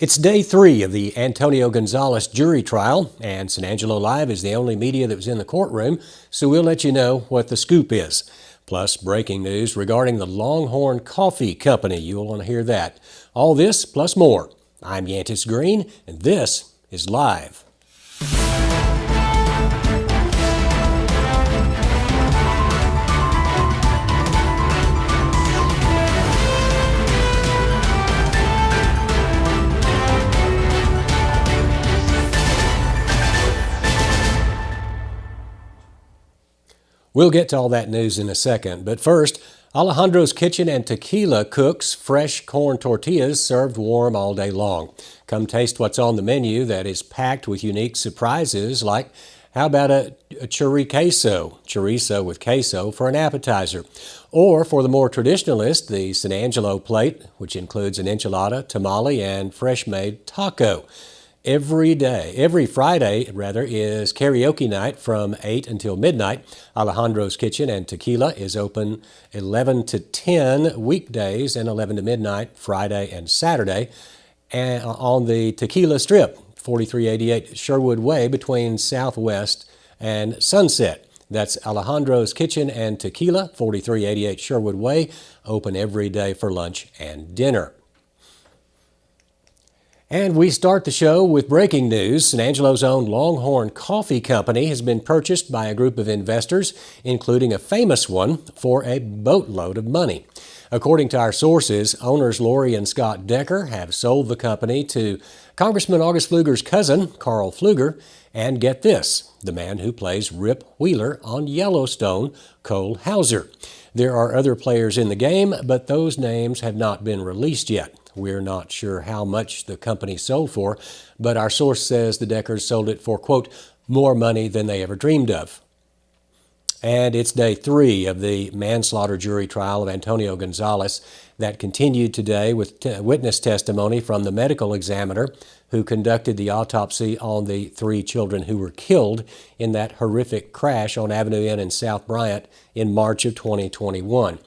It's day 3 of the Antonio Gonzales jury trial, and San Angelo Live is the only media that was in the courtroom, so we'll let you know what the scoop is. Plus, breaking news regarding the Longhorn Coffee Company. You'll want to hear that. All this, plus more. I'm Yantis Green, and this is Live. We'll get to all that news in a second, but first, Alejandro's Kitchen and Tequila cooks fresh corn tortillas served warm all day long. Come taste what's on the menu that is packed with unique surprises like, how about a chorizo with queso for an appetizer? Or for the more traditionalist, the San Angelo plate, which includes an enchilada, tamale, and fresh-made taco. Every Friday, is karaoke night from 8 until midnight. Alejandro's Kitchen and Tequila is open 11 to 10 weekdays and 11 to midnight Friday and Saturday. And on the Tequila Strip, 4388 Sherwood Way between Southwest and Sunset. That's Alejandro's Kitchen and Tequila, 4388 Sherwood Way, open every day for lunch and dinner. And we start the show with breaking news. San Angelo's own Longhorn Coffee Company has been purchased by a group of investors, including a famous one, for a boatload of money. According to our sources, owners Lori and Scott Decker have sold the company to Congressman August Pfluger's cousin, Carl Pfluger, and get this, the man who plays Rip Wheeler on Yellowstone, Cole Hauser. There are other players in the game, but those names have not been released yet. We're not sure how much the company sold for, but our source says the Deckers sold it for, quote, more money than they ever dreamed of. And it's day 3 of the manslaughter jury trial of Antonio Gonzales that continued today with witness testimony from the medical examiner who conducted the autopsy on the 3 children who were killed in that horrific crash on Avenue N in South Bryant in March of 2021.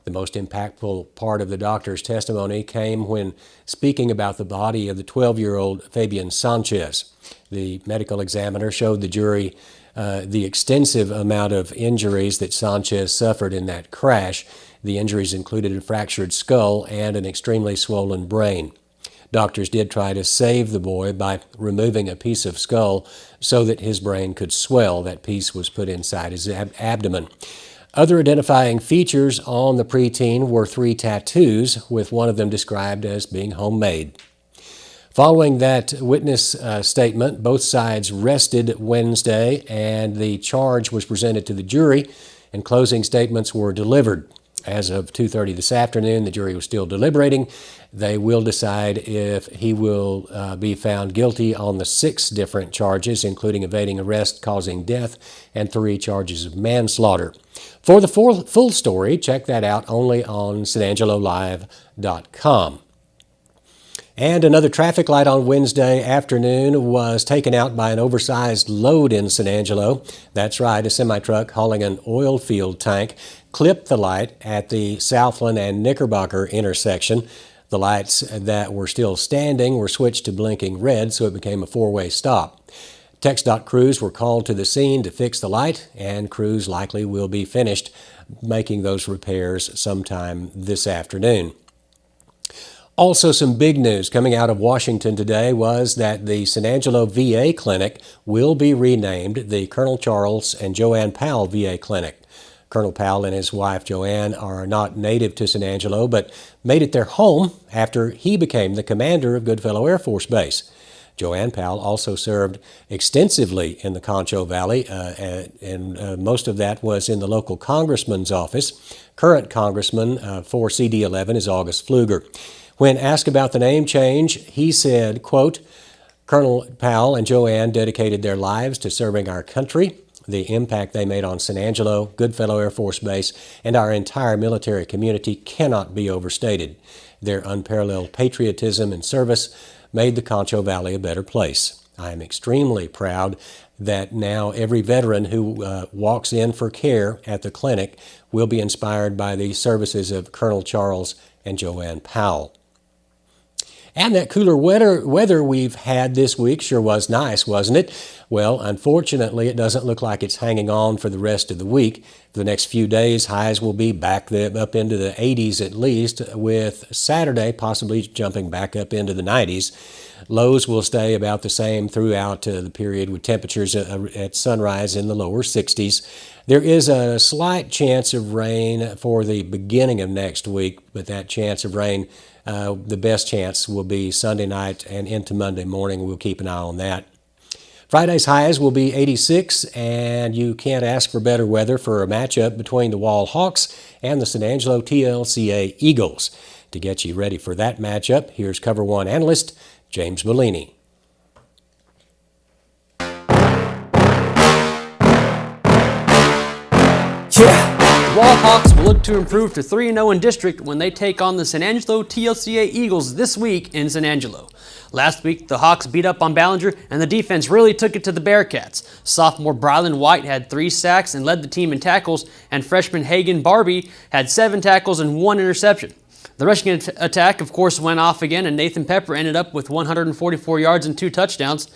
The most impactful part of the doctor's testimony came when speaking about the body of the 12-year-old Fabian Sanchez. The medical examiner showed the jury the extensive amount of injuries that Sanchez suffered in that crash. The injuries included a fractured skull and an extremely swollen brain. Doctors did try to save the boy by removing a piece of skull so that his brain could swell. That piece was put inside his abdomen. Other identifying features on the preteen were 3 tattoos, with one of them described as being homemade. Following that witness statement, both sides rested Wednesday, and the charge was presented to the jury, and closing statements were delivered. As of 2:30 this afternoon, the jury was still deliberating. They will decide if he will be found guilty on the 6 different charges, including evading arrest, causing death, and 3 charges of manslaughter. For the full story, check that out only on sanangelolive.com. And another traffic light on Wednesday afternoon was taken out by an oversized load in San Angelo. That's right, a semi-truck hauling an oil field tank clipped the light at the Southland and Knickerbocker intersection. The lights that were still standing were switched to blinking red, so it became a 4-way stop. TxDOT crews were called to the scene to fix the light, and crews likely will be finished making those repairs sometime this afternoon. Also, some big news coming out of Washington today was that the San Angelo VA Clinic will be renamed the Colonel Charles and Joanne Powell VA Clinic. Colonel Powell and his wife Joanne are not native to San Angelo, but made it their home after he became the commander of Goodfellow Air Force Base. Joanne Powell also served extensively in the Concho Valley, and most of that was in the local congressman's office. Current congressman for CD11 is August Pfluger. When asked about the name change, he said, quote, Colonel Powell and Joanne dedicated their lives to serving our country. The impact they made on San Angelo, Goodfellow Air Force Base, and our entire military community cannot be overstated. Their unparalleled patriotism and service made the Concho Valley a better place. I am extremely proud that now every veteran who walks in for care at the clinic will be inspired by the services of Colonel Charles and Joanne Powell. And that cooler weather we've had this week sure was nice, wasn't it? Well, unfortunately, it doesn't look like it's hanging on for the rest of the week. For the next few days, highs will be back up into the 80s at least, with Saturday possibly jumping back up into the 90s. Lows will stay about the same throughout the period, with temperatures at sunrise in the lower 60s. There is a slight chance of rain for the beginning of next week, but that chance of rain, the best chance will be Sunday night and into Monday morning. We'll keep an eye on that. Friday's highs will be 86, and you can't ask for better weather for a matchup between the Wall Hawks and the San Angelo TLCA Eagles. To get you ready for that matchup, here's Cover One analyst James Bellini. The Wall Hawks will look to improve to 3-0 in district when they take on the San Angelo TLCA Eagles this week in San Angelo. Last week, the Hawks beat up on Ballinger, and the defense really took it to the Bearcats. Sophomore Brylan White had 3 sacks and led the team in tackles, and freshman Hagen Barbie had 7 tackles and 1 interception. The rushing attack, of course, went off again, and Nathan Pepper ended up with 144 yards and 2 touchdowns.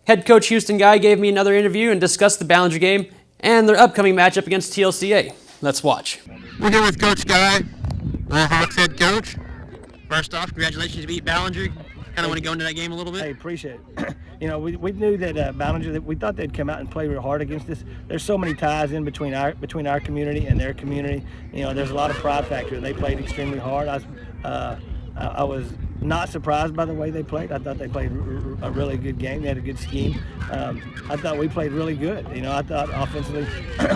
Head coach Houston Guy gave me another interview and discussed the Ballinger game and their upcoming matchup against TLCA. Let's watch. We're here with Coach Guy, Hawks head coach. First off, congratulations to beat Ballinger. Kind of want to go into that game a little bit. Hey, appreciate it. You know, we knew that Ballinger, that we thought they'd come out and play real hard against us. There's so many ties in between our community and their community. You know, there's a lot of pride factor. They played extremely hard. I was not surprised by the way they played. I thought they played a really good game. They had a good scheme. I thought we played really good. You know, I thought offensively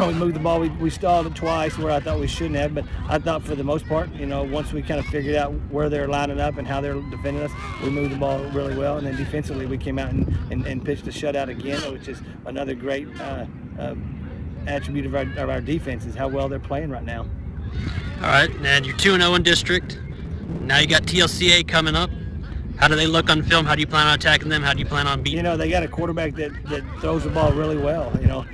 we moved the ball. We stalled it twice where I thought we shouldn't have. But I thought for the most part, you know, once we kind of figured out where they're lining up and how they're defending us, we moved the ball really well. And then defensively, we came out and pitched a shutout again, which is another great attribute of our defense, is how well they're playing right now. All right, and you're 2-0 in district. Now you got TLCA coming up. How do they look on film? How do you plan on attacking them? How do you plan on beating them? You know, they got a quarterback that throws the ball really well. You know,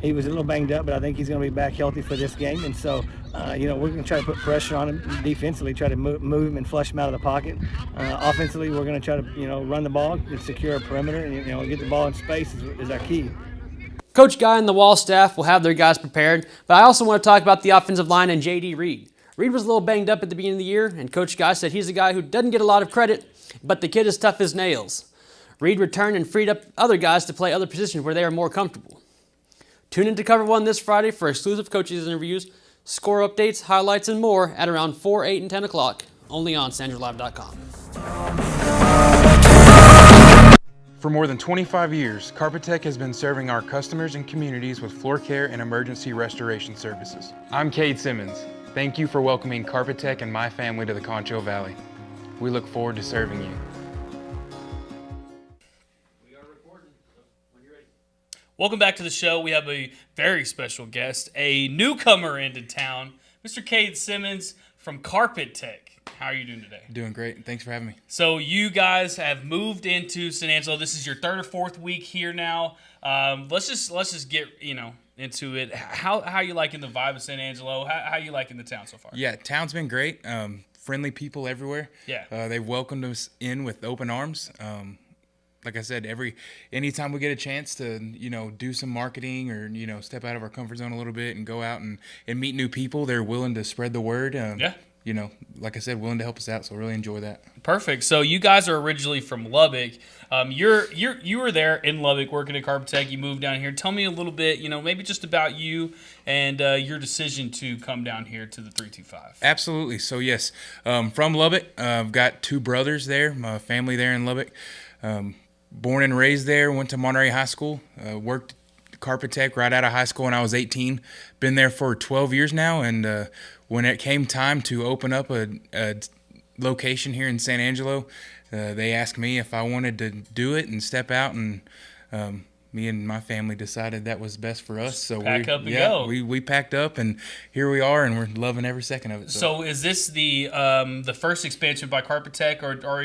he was a little banged up, but I think he's going to be back healthy for this game. And so, you know, we're going to try to put pressure on him defensively, try to move him and flush him out of the pocket. Offensively, we're going to try to, you know, run the ball and secure a perimeter and, you know, get the ball in space is our key. Coach Guy and the Wall staff will have their guys prepared, but I also want to talk about the offensive line and J.D. Reed. Reed was a little banged up at the beginning of the year, and Coach Guy said he's a guy who doesn't get a lot of credit, but the kid is tough as nails. Reed returned and freed up other guys to play other positions where they are more comfortable. Tune in to Cover One this Friday for exclusive coaches interviews, score updates, highlights, and more at around 4, 8, and 10 o'clock, only on SanAngeloLive.com. For more than 25 years, Carpetech has been serving our customers and communities with floor care and emergency restoration services. I'm Cade Simmons. Thank you for welcoming Carpetech and my family to the Concho Valley. We look forward to serving you. We are recording, so when you're ready. Welcome back to the show. We have a very special guest, a newcomer into town, Mr. Cade Simmons from Carpetech. How are you doing today? Doing great. Thanks for having me. So you guys have moved into San Angelo. This is your 3rd or 4th week here now. Let's just get into it. How you liking the vibe of San Angelo? How you liking the town so far? Yeah, town's been great. Friendly people everywhere. Yeah. They've welcomed us in with open arms. Like I said, anytime we get a chance to, do some marketing or, step out of our comfort zone a little bit and go out and meet new people, they're willing to spread the word. Yeah. Like I said, willing to help us out, so I really enjoy that. Perfect. So you guys are originally from Lubbock. You were there in Lubbock working at Carpetech. You moved down here. Tell me a little bit, maybe just about you and your decision to come down here to the 325. Absolutely. So yes, from Lubbock, I've got 2 brothers there, my family there in Lubbock. Born and raised there, went to Monterey High School, worked Carpetech right out of high school when I was 18. Been there for 12 years now, and when it came time to open up a location here in San Angelo, they asked me if I wanted to do it and step out, and me and my family decided that was best for us. So pack up and go. We packed up, and here we are, and we're loving every second of it. So is this the first expansion by Carpetech, or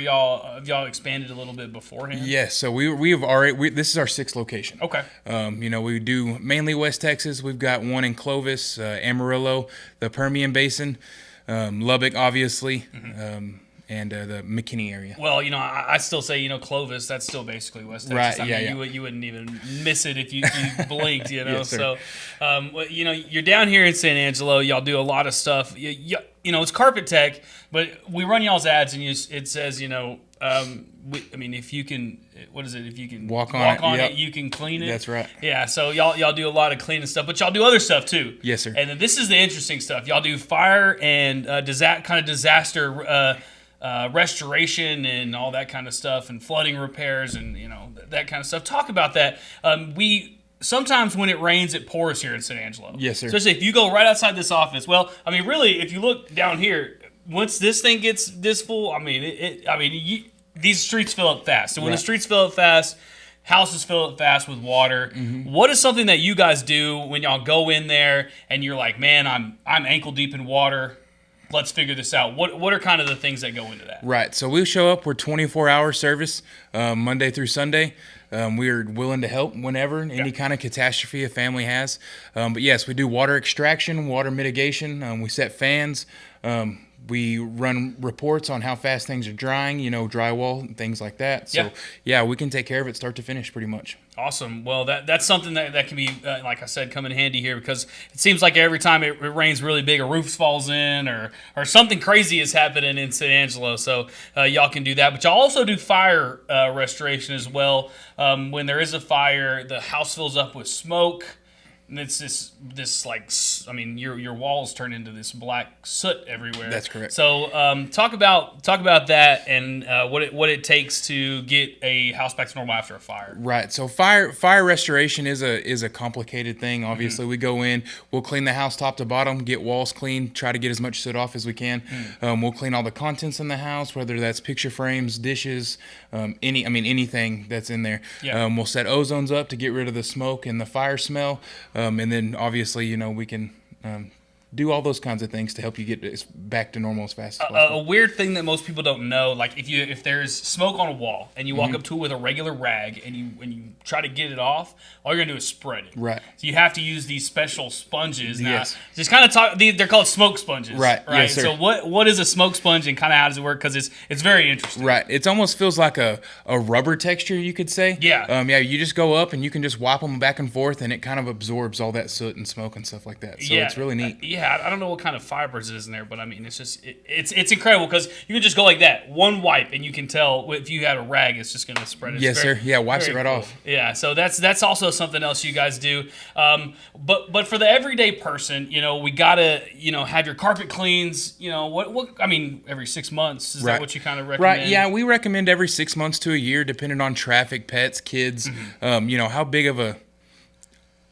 have y'all expanded a little bit beforehand? Yes. So we have already. This is our 6th location. Okay. We do mainly West Texas. We've got one in Clovis, Amarillo, the Permian Basin, Lubbock, obviously. Mm-hmm. and the McKinney area. Well, I still say, Clovis, that's still basically West Texas. Right, yeah. You wouldn't even miss it if you blinked, Yes, sir. So, you're down here in San Angelo. Y'all do a lot of stuff. It's Carpet Tech, but we run y'all's ads, and it says, if you can, what is it? If you can walk on it, you can clean it. That's right. Yeah, so y'all do a lot of cleaning stuff, but y'all do other stuff too. Yes, sir. And then this is the interesting stuff. Y'all do fire and disaster restoration and all that kind of stuff, and flooding repairs and that kind of stuff. Talk about that. Sometimes when it rains, it pours here in San Angelo. Yes, sir. Especially if you go right outside this office. Well, really, if you look down here, once this thing gets this full, these streets fill up fast. And when the streets fill up fast, houses fill up fast with water. Mm-hmm. What is something that you guys do when y'all go in there and you're like, man, I'm ankle deep in water. Let's figure this out. What are kind of the things that go into that? Right. So we show up. We're 24-hour service, Monday through Sunday. We are willing to help whenever any kind of catastrophe a family has. But yes, we do water extraction, water mitigation. We set fans. We run reports on how fast things are drying, drywall and things like that. So yeah, we can take care of it start to finish pretty much. Awesome. Well, that's something that can be, like I said, come in handy here, because it seems like every time it rains really big, a roof falls in or something crazy is happening in San Angelo. So y'all can do that. But y'all also do fire restoration as well. When there is a fire, the house fills up with smoke. And it's your walls turn into this black soot everywhere. That's correct. So talk about that and what it takes to get a house back to normal after a fire. Right. So fire restoration is a complicated thing. Obviously, we go in, we'll clean the house top to bottom, get walls clean, try to get as much soot off as we can. We'll clean all the contents in the house, whether that's picture frames, dishes, anything that's in there. Yeah. We'll set ozones up to get rid of the smoke and the fire smell. And then obviously, we can do all those kinds of things to help you get back to normal as fast as possible. A weird thing that most people don't know, like if there's smoke on a wall and you walk up to it with a regular rag and you try to get it off, all you're gonna do is spread it. Right. So you have to use these special sponges. Now, yes. Just kind of they're called smoke sponges. Right. Yes, sir. So what is a smoke sponge and kind of how does it work? Because it's very interesting. Right. It almost feels like a rubber texture, you could say. Yeah. You just go up and you can just wipe them back and forth, and it kind of absorbs all that soot and smoke and stuff like that. So it's really neat. Yeah, I don't know what kind of fibers it is in there, but it's just it's incredible because you can just go like that, one wipe, and you can tell if you had a rag, it's just gonna spread it. Yes, sir. Yeah, wipes it right off. Yeah, so that's also something else you guys do. But for the everyday person, we gotta have your carpet cleans. Every 6 months is that what you kind of recommend? Right. Yeah, we recommend every 6 months to a year, depending on traffic, pets, kids. How big of a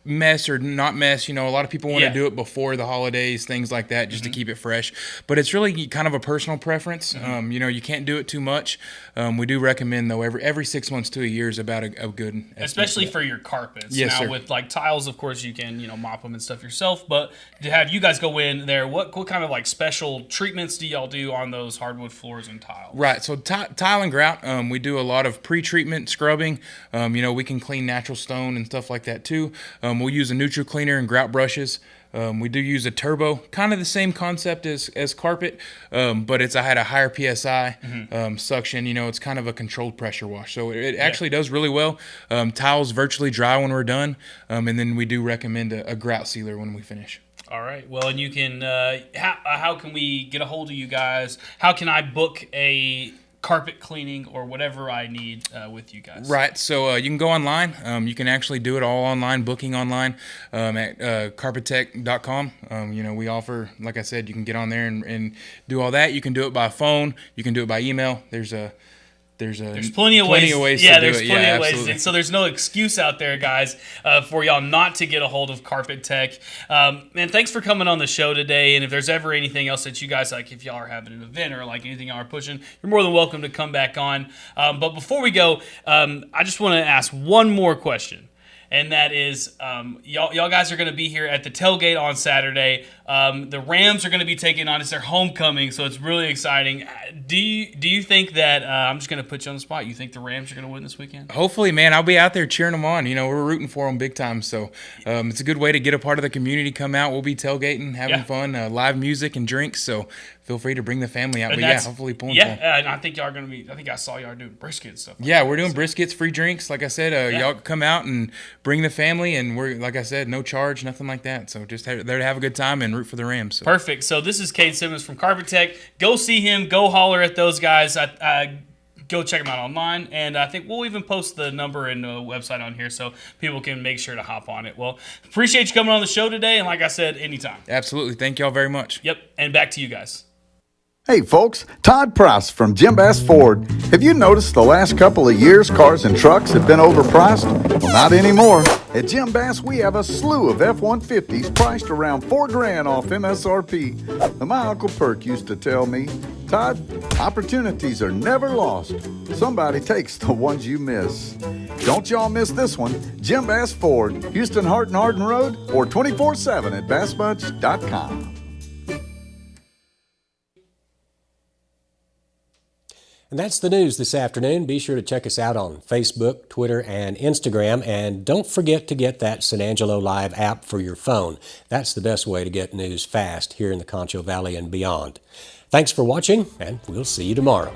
mess or not mess. A lot of people want to do it before the holidays, things like that, just to keep it fresh. But it's really kind of a personal preference. You can't do it too much. We do recommend, though, every 6 months to a year is about a good estimate. Especially for your carpets. Yes, sir. With like tiles, of course, you can mop them and stuff yourself. But to have you guys go in there, what kind of like special treatments do y'all do on those hardwood floors and tiles? Right. So tile and grout, we do a lot of pre-treatment scrubbing. We can clean natural stone and stuff like that too. We'll use a neutral cleaner and grout brushes. We do use a turbo, kind of the same concept as carpet, but it's at a higher PSI suction. It's kind of a controlled pressure wash. So it actually does really well. Tiles virtually dry when we're done, and then we do recommend a grout sealer when we finish. All right. Well, and you can, how can we get a hold of you guys? How can I book a carpet cleaning or whatever I need with you guys? Right. So you can go online. You can actually do it all online, booking online at carpettech.com. We offer, like I said, you can get on there and do all that. You can do it by phone. You can do it by email. There's plenty of ways. Yeah, there's do it. plenty of ways. Absolutely. And so there's no excuse out there, guys, for y'all not to get a hold of Carpet Tech. And thanks for coming on the show today. And if there's ever anything else that you guys like, if y'all are having an event or like anything y'all are pushing, you're more than welcome to come back on. But before we go, I just want to ask one more question. And that is, y'all guys are going to be here at the tailgate on Saturday. The Rams are going to be taking on. It's their homecoming, so it's really exciting. Do you think that I'm just going to put you on the spot? You think the Rams are going to win this weekend? Hopefully, man. I'll be out there cheering them on. We're rooting for them big time. So it's a good way to get a part of the community. Come out. We'll be tailgating, having fun, live music and drinks. So feel free to bring the family out. But hopefully pulling fun. And I think y'all are going to be. I think I saw y'all doing brisket and stuff. Yeah, we're doing briskets, free drinks. Like I said, y'all come out and bring the family, and we're, like I said, no charge, nothing like that. So just there to have a good time and root for the Rams. So. Perfect. So this is Cade Simmons from Carpet Tech. Go see him. Go holler at those guys. Go check them out online, and I think we'll even post the number and website on here so people can make sure to hop on it. Well, appreciate you coming on the show today, and like I said, anytime. Absolutely. Thank y'all very much. Yep, and back to you guys. Hey folks, Todd Price from Jim Bass Ford. Have you noticed the last couple of years cars and trucks have been overpriced? Well, not anymore. At Jim Bass, we have a slew of F-150s priced around $4,000 off MSRP. Now, my Uncle Perk used to tell me, Todd, opportunities are never lost. Somebody takes the ones you miss. Don't y'all miss this one. Jim Bass Ford, Houston Hart and Hardin Road, or 24/7 at bassbunch.com. And that's the news this afternoon. Be sure to check us out on Facebook, Twitter, and Instagram. And don't forget to get that San Angelo Live app for your phone. That's the best way to get news fast here in the Concho Valley and beyond. Thanks for watching, and we'll see you tomorrow.